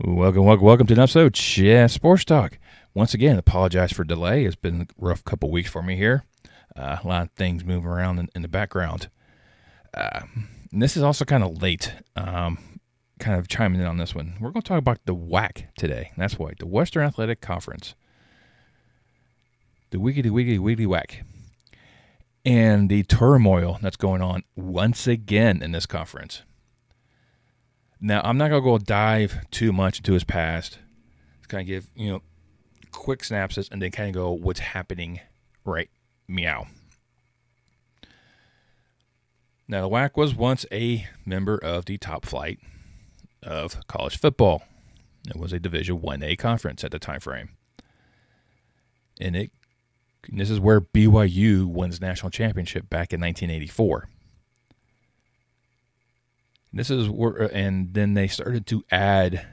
Welcome to an episode of Sports Talk. Once again, apologize for delay. It's been a rough couple weeks for me here. A lot of things moving around in the background. And this is also kind of late, kind of chiming in on this one. We're going to talk about the WAC today. That's right, the Western Athletic Conference. The wiggity WAC. And the turmoil that's going on once again in this conference. Now, I'm not going to go dive too much into his past. Just kind of give, quick synopsis and then kind of go what's happening right meow. Now, the WAC was once a member of the top flight of college football. It was a Division 1A conference at the time frame. And this is where BYU won its national championship back in 1984. This is where, and then they started to add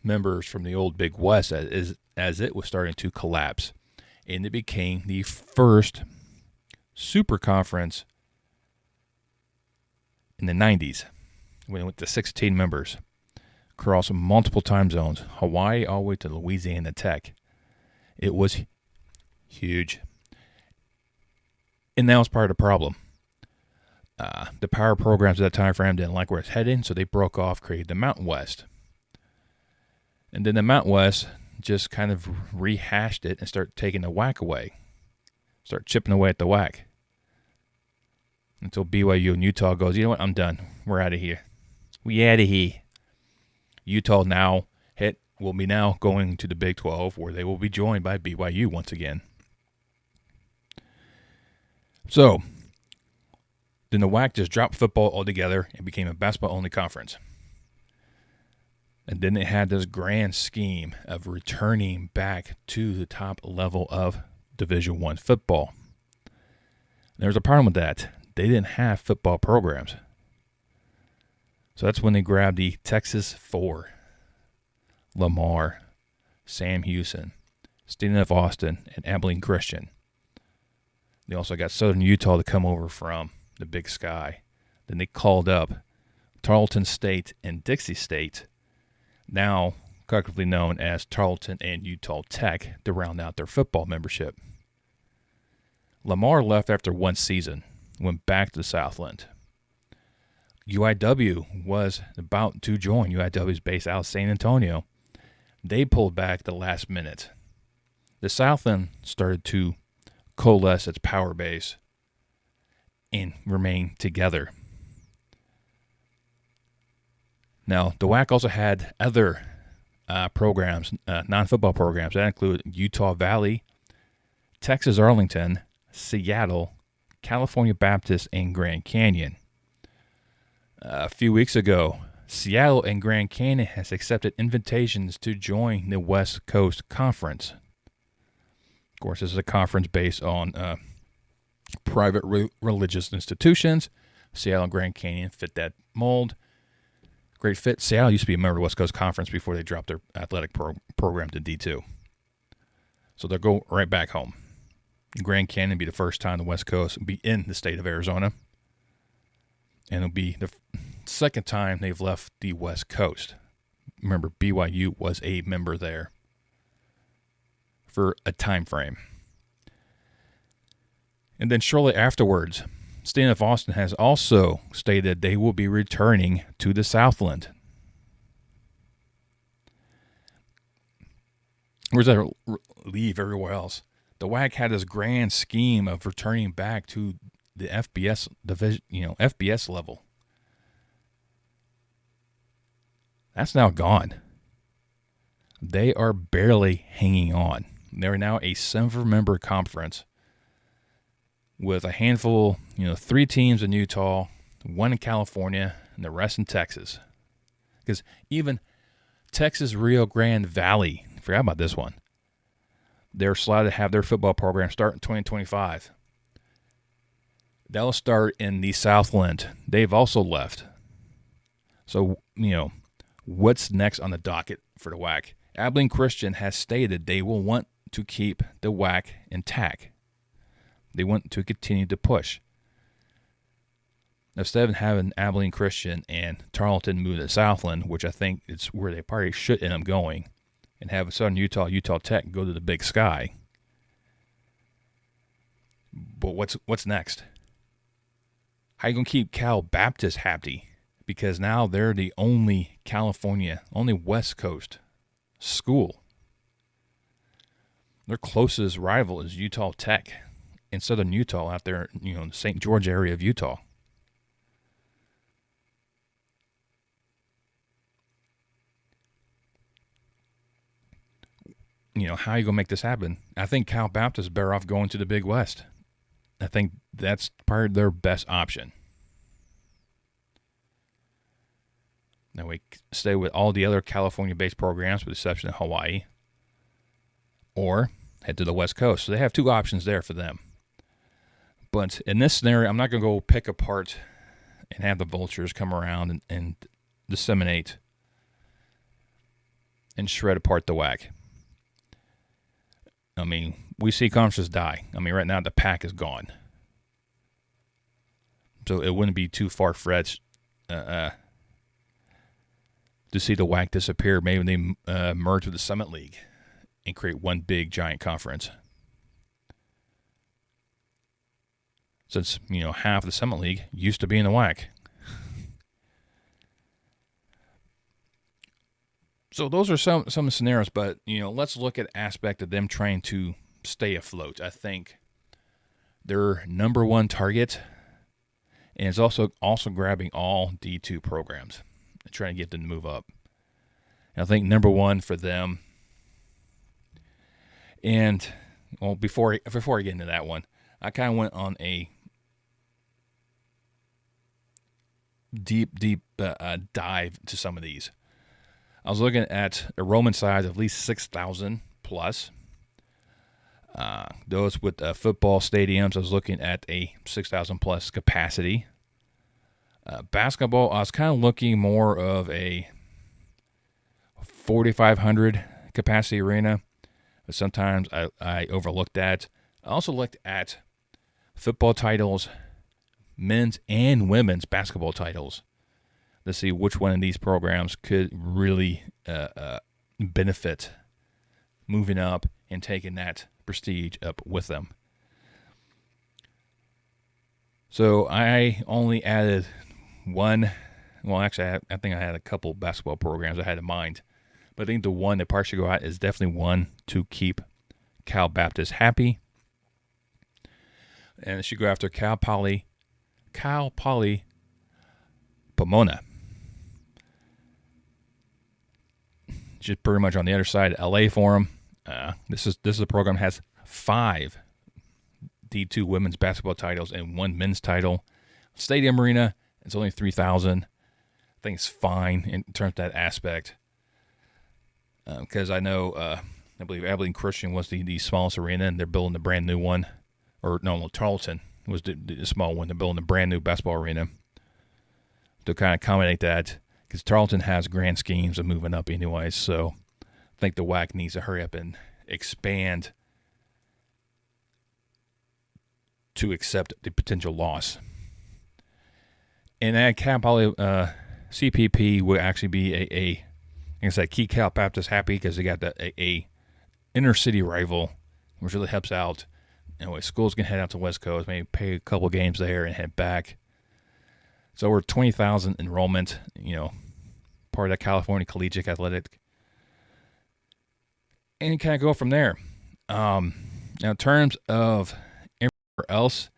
members from the old Big West as it was starting to collapse, and it became the first super conference in the 90s when it went to 16 members across multiple time zones, Hawaii all the way to Louisiana Tech. It was huge, and that was part of the problem. The power programs at that time frame didn't like where it's heading, so they broke off, created the Mountain West. And then the Mountain West just kind of rehashed it and started taking the WAC away. Start chipping away at the WAC. Until BYU and Utah goes, you know what, I'm done. We're out of here. We out of here. Utah will be now going to the Big 12, where they will be joined by BYU once again. So then the WAC just dropped football altogether and became a basketball-only conference. And then they had this grand scheme of returning back to the top level of Division I football. There was a problem with that. They didn't have football programs. So that's when they grabbed the Texas 4, Lamar, Sam Houston, Stephen F. Austin, and Abilene Christian. They also got Southern Utah to come over from the Big Sky. Then they called up Tarleton State and Dixie State, now collectively known as Tarleton and Utah Tech, to round out their football membership. Lamar left after one season, went back to the Southland. UIW was about to join. UIW is based out of San Antonio. They pulled back the last minute. The Southland started to coalesce its power base and remain together. Now, the WAC also had other programs, non-football programs. That include Utah Valley, Texas Arlington, Seattle, California Baptist, and Grand Canyon. A few weeks ago, Seattle and Grand Canyon has accepted invitations to join the West Coast Conference. Of course, this is a conference based on private religious institutions. Seattle and Grand Canyon fit that mold. Great fit. Seattle used to be a member of the West Coast Conference before they dropped their athletic program to D2. So they'll go right back home. Grand Canyon will be the first time the West Coast will be in the state of Arizona. And it'll be the second time they've left the West Coast. Remember, BYU was a member there for a time frame. And then shortly afterwards, Stephen F. Austin has also stated they will be returning to the Southland. Where does that leave everywhere else? The WAC had this grand scheme of returning back to the FBS division, FBS level. That's now gone. They are barely hanging on. They're now a 7-member conference with a handful, 3 teams in Utah, 1 in California, and the rest in Texas. Because even Texas Rio Grande Valley, forgot about this one, they're slated to have their football program start in 2025. That'll start in the Southland. They've also left. So, what's next on the docket for the WAC? Abilene Christian has stated they will want to keep the WAC intact. They want to continue to push. instead of having Abilene Christian and Tarleton move to Southland, which I think is where they probably should end up going, and have Southern Utah, Utah Tech go to the Big Sky. But what's next? How you gonna keep Cal Baptist happy? Because now they're the only only West Coast school. Their closest rival is Utah Tech in Southern Utah, out there, in the St. George area of Utah. How are you going to make this happen? I think Cal Baptist is better off going to the Big West. I think that's probably their best option. Now we stay with all the other California-based programs with the exception of Hawaii, or head to the West Coast. So they have two options there for them. But in this scenario, I'm not going to go pick apart and have the vultures come around and disseminate and shred apart the WAC. I mean, we see conferences die. I mean, right now the pack is gone. So it wouldn't be too far-fetched to see the WAC disappear. Maybe they merge with the Summit League and create one big, giant conference. Since, half of the Summit League used to be in the WAC. So those are some of the scenarios, but, let's look at aspect of them trying to stay afloat. I think their number one target, and it's also grabbing all D2 programs and trying to get them to move up. And I think number one for them, and, well, before I get into that one, I kind of went on a deep dive to some of these. I was looking at enrollment size of at least 6,000 plus. Those with football stadiums, I was looking at a 6,000 plus capacity. Basketball, I was kind of looking more of a 4,500 capacity arena. But sometimes I overlooked that. I also looked at football titles, men's and women's basketball titles, to see which one of these programs could really benefit moving up and taking that prestige up with them. So I only added one. Well, actually, I think I had a couple basketball programs I had in mind. But I think the one that probably should go out is definitely one to keep Cal Baptist happy. And it should go after Cal Poly Pomona. Just pretty much on the other side of LA for them. This is a program that has 5 D2 women's basketball titles and 1 men's title. Stadium arena, it's only 3,000. I think it's fine in terms of that aspect. Because I know, I believe Abilene Christian was the smallest arena, and they're building a brand new one. Or no, Tarleton was the small one. They're building a brand new basketball arena to kind of accommodate that. Because Tarleton has grand schemes of moving up anyways, so I think the WAC needs to hurry up and expand to accept the potential loss. And at Cal Poly, CPP would actually be like I said, keep Cal Baptist happy because they got a inner city rival, which really helps out. Anyway, schools can head out to West Coast, maybe pay a couple games there and head back. So we're 20,000 enrollment, part of that California Collegiate Athletic. And kind of go from there. Now, in terms of everywhere else,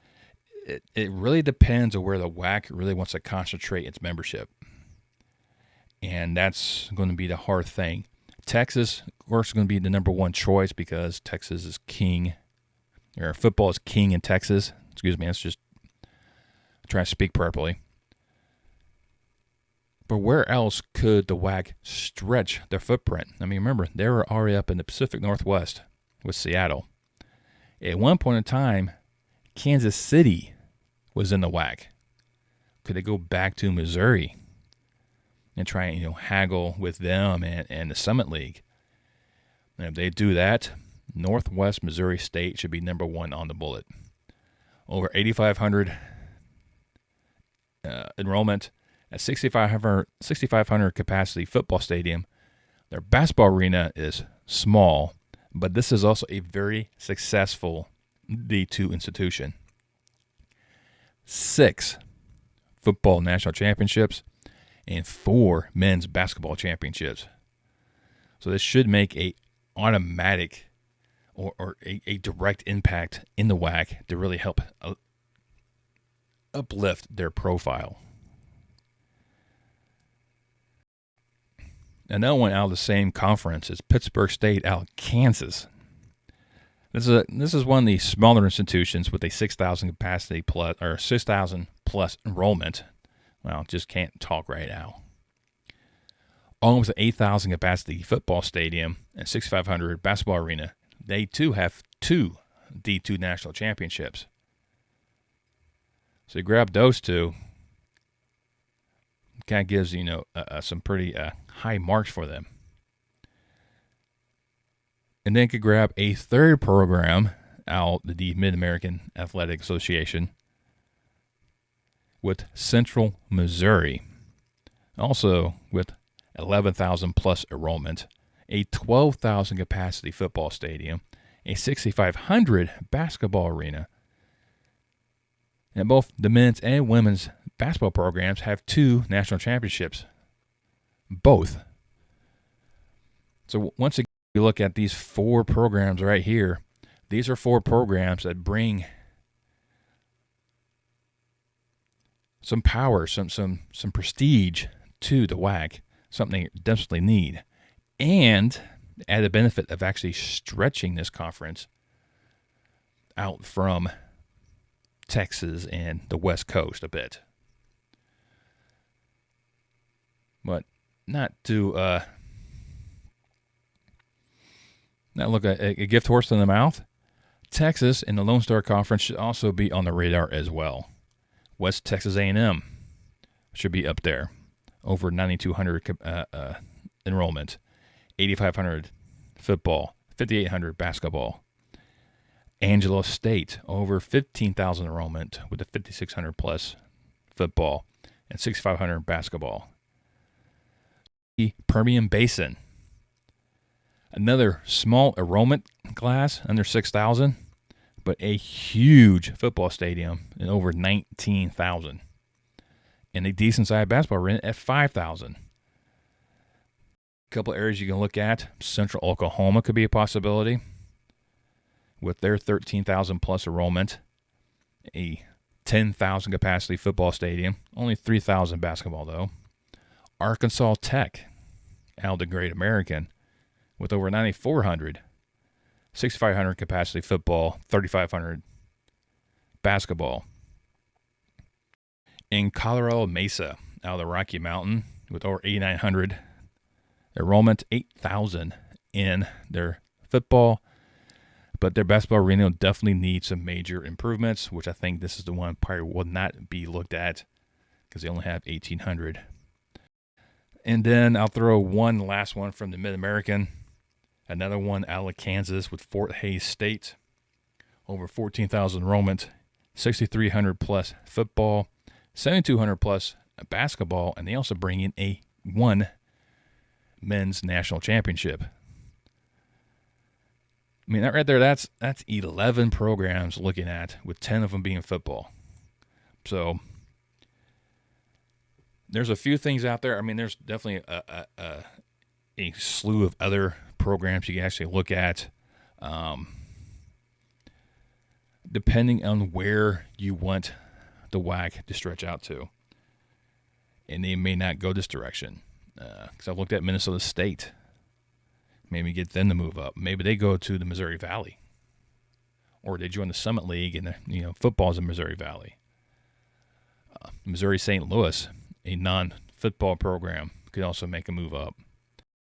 it really depends on where the WAC really wants to concentrate its membership. And that's going to be the hard thing. Texas, of course, is going to be the number one choice because Texas is king. Or football is king in Texas. Excuse me, that's just trying to speak properly. But where else could the WAC stretch their footprint? I mean, remember, they were already up in the Pacific Northwest with Seattle. At one point in time, Kansas City was in the WAC. Could they go back to Missouri and try and haggle with them and the Summit League? And if they do that, Northwest Missouri State should be number one on the bullet. Over 8,500 enrollment, a 6,500 capacity football stadium. Their basketball arena is small, but this is also a very successful D2 institution. 6 football national championships and 4 men's basketball championships. So this should make a automatic or a direct impact in the WAC to really help uplift their profile. Another one out of the same conference is Pittsburgh State out of Kansas. This is one of the smaller institutions with a 6,000 capacity plus or 6,000 plus enrollment. Well, just can't talk right now. Along with an 8,000 capacity football stadium and 6,500 basketball arena, they too have 2 D2 national championships. So you grab those 2, kind of gives some pretty high marks for them. And then you could grab a third program out the Mid-American Athletic Association with Central Missouri, also with 11,000 plus enrollment, a 12,000 capacity football stadium, a 6,500 basketball arena. And both the men's and women's basketball programs have 2 national championships, both. So once again, you look at these 4 programs right here. These are 4 programs that bring some power, some prestige to the WAC, something they desperately need, and add the benefit of actually stretching this conference out from Texas and the West Coast a bit. But not to not look at a gift horse in the mouth. Texas and the Lone Star Conference should also be on the radar as well. West Texas A&M should be up there, over 9,200 enrollment, 8,500 football, 5,800 basketball. Angelo State, over 15,000 enrollment with a 5,600 plus football and 6,500 basketball. The Permian Basin, another small enrollment class, under 6,000, but a huge football stadium and over 19,000. And a decent-sized basketball arena at 5,000. A couple areas you can look at. Central Oklahoma could be a possibility with their 13,000 plus enrollment, a 10,000 capacity football stadium, only 3,000 basketball though. Arkansas Tech, out of the Great American, with over 9,400, 6,500 capacity football, 3,500 basketball. In Colorado Mesa, out of the Rocky Mountain, with over 8,900 enrollment, 8,000 in their football. But their basketball arena definitely needs some major improvements, which I think this is the one probably will not be looked at because they only have 1,800. And then I'll throw one last one from the Mid-American. Another one out of Kansas with Fort Hays State. Over 14,000 enrollment, 6,300 plus football, 7,200 plus basketball, and they also bring in one men's national championship. I mean, that right there, that's 11 programs looking at, with 10 of them being football. So there's a few things out there. I mean, there's definitely a slew of other programs you can actually look at, depending on where you want the WAC to stretch out to. And they may not go this direction. Because I've looked at Minnesota State. Maybe get them to move up. Maybe they go to the Missouri Valley, or they join the Summit League, and football's in Missouri Valley. Missouri St. Louis, a non-football program, could also make a move up.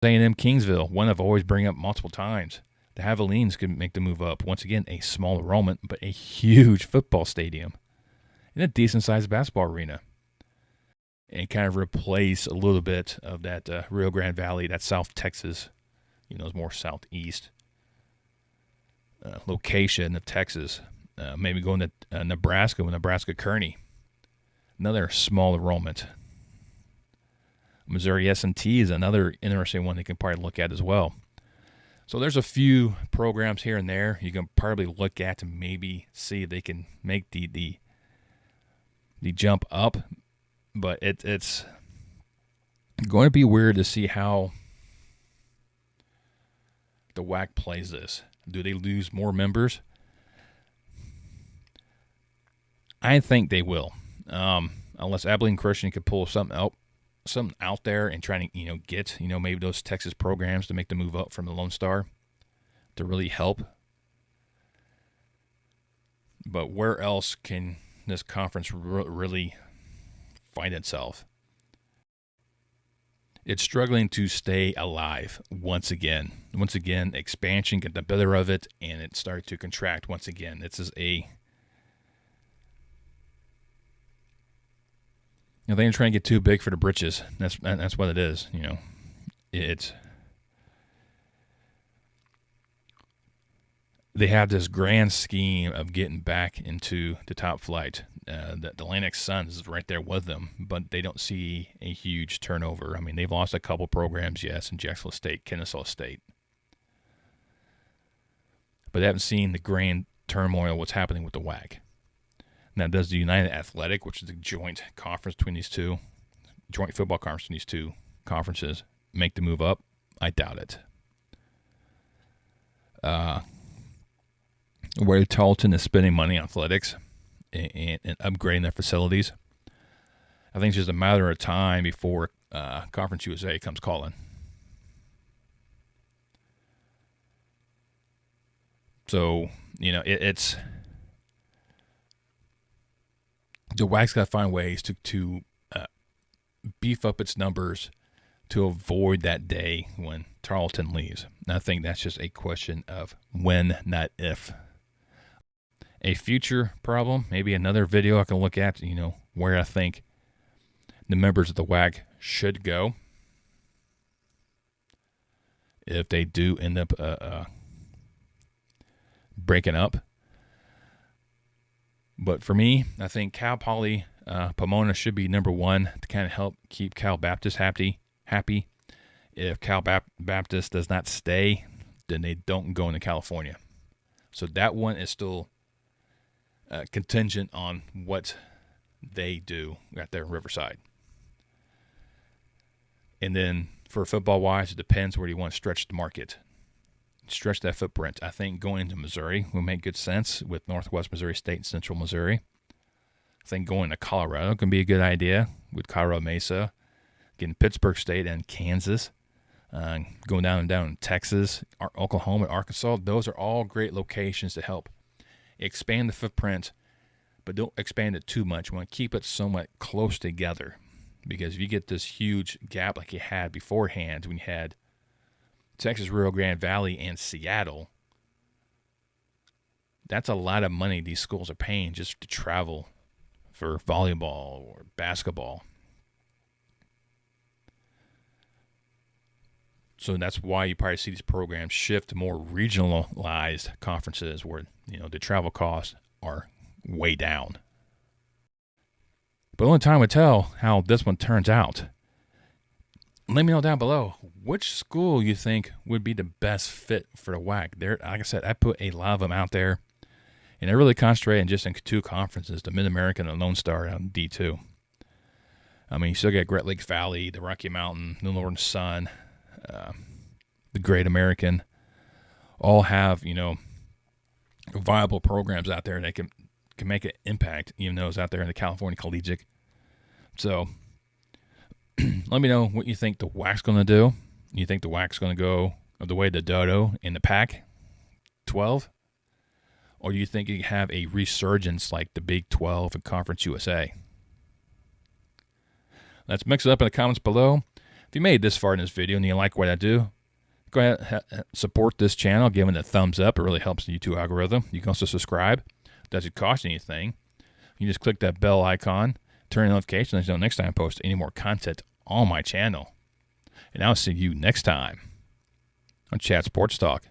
A&M Kingsville, one I've always bring up multiple times. The Javeline's could make the move up. Once again, a small enrollment, but a huge football stadium and a decent-sized basketball arena. And kind of replace a little bit of that Rio Grande Valley, that South Texas, it's more southeast location of Texas. Maybe going to Nebraska with Nebraska Kearney. another small enrollment. Missouri S&T is another interesting one you can probably look at as well. So there's a few programs here and there you can probably look at to maybe see if they can make the jump up, but it's going to be weird to see how the WAC plays this. Do they lose more members? I think they will, unless Abilene Christian could pull something out there and try to get maybe those Texas programs to make the move up from the Lone Star to really help. But where else can this conference really find itself? It's struggling to stay alive once again. Once again, expansion got the better of it, and it started to contract once again. This is they're trying to get too big for the britches. That's what it is. They have this grand scheme of getting back into the top flight. The Atlantic Sun is right there with them, but they don't see a huge turnover. I mean, they've lost a couple programs, yes, in Jacksonville State, Kennesaw State, but they haven't seen the grand turmoil what's happening with the WAC. Now, does the United Athletic, which is the joint conference between these two, joint football conference between these two conferences, make the move up? I doubt it. Where Tarleton is spending money on athletics and upgrading their facilities, I think it's just a matter of time before Conference USA comes calling. So, it's the WAC's got to find ways to beef up its numbers to avoid that day when Tarleton leaves. And I think that's just a question of when, not if. A future problem, maybe another video I can look at, where I think the members of the WAC should go if they do end up breaking up. But for me, I think Cal Poly Pomona should be number one to kind of help keep Cal Baptist happy. If Cal Baptist does not stay, then they don't go into California. So that one is still contingent on what they do at their Riverside. And then for football-wise, it depends where you want to stretch the market. Stretch that footprint. I think going into Missouri will make good sense with Northwest Missouri State and Central Missouri. I think going to Colorado can be a good idea with Colorado Mesa, getting Pittsburgh State and Kansas, going down in Texas, Oklahoma, Arkansas. Those are all great locations to help expand the footprint, but don't expand it too much. You want to keep it somewhat close together, because if you get this huge gap like you had beforehand when you had Texas, Rio Grande Valley, and Seattle, that's a lot of money these schools are paying just to travel for volleyball or basketball. So that's why you probably see these programs shift to more regionalized conferences where, the travel costs are way down. But only time will tell how this one turns out. Let me know down below which school you think would be the best fit for the WAC. There, like I said, I put a lot of them out there, and I really concentrate just in two conferences, the Mid-American and the Lone Star on D2. I mean, you still got Great Lakes Valley, the Rocky Mountain, the Northern Sun, the Great American, all have, viable programs out there that can make an impact, even those out there in the California Collegiate. So let me know what you think the WAC's going to do. You think the WAC's going to go the way of the Dodo in the Pac-12? Or do you think you have a resurgence like the Big 12 and Conference USA? Let's mix it up in the comments below. If you made it this far in this video and you like what I do, go ahead and support this channel, give it a thumbs up. It really helps the YouTube algorithm. You can also subscribe. It doesn't cost anything. You just click that bell icon, turn on notifications, so next time I post any more content on my channel. And I'll see you next time on Chat Sports Talk.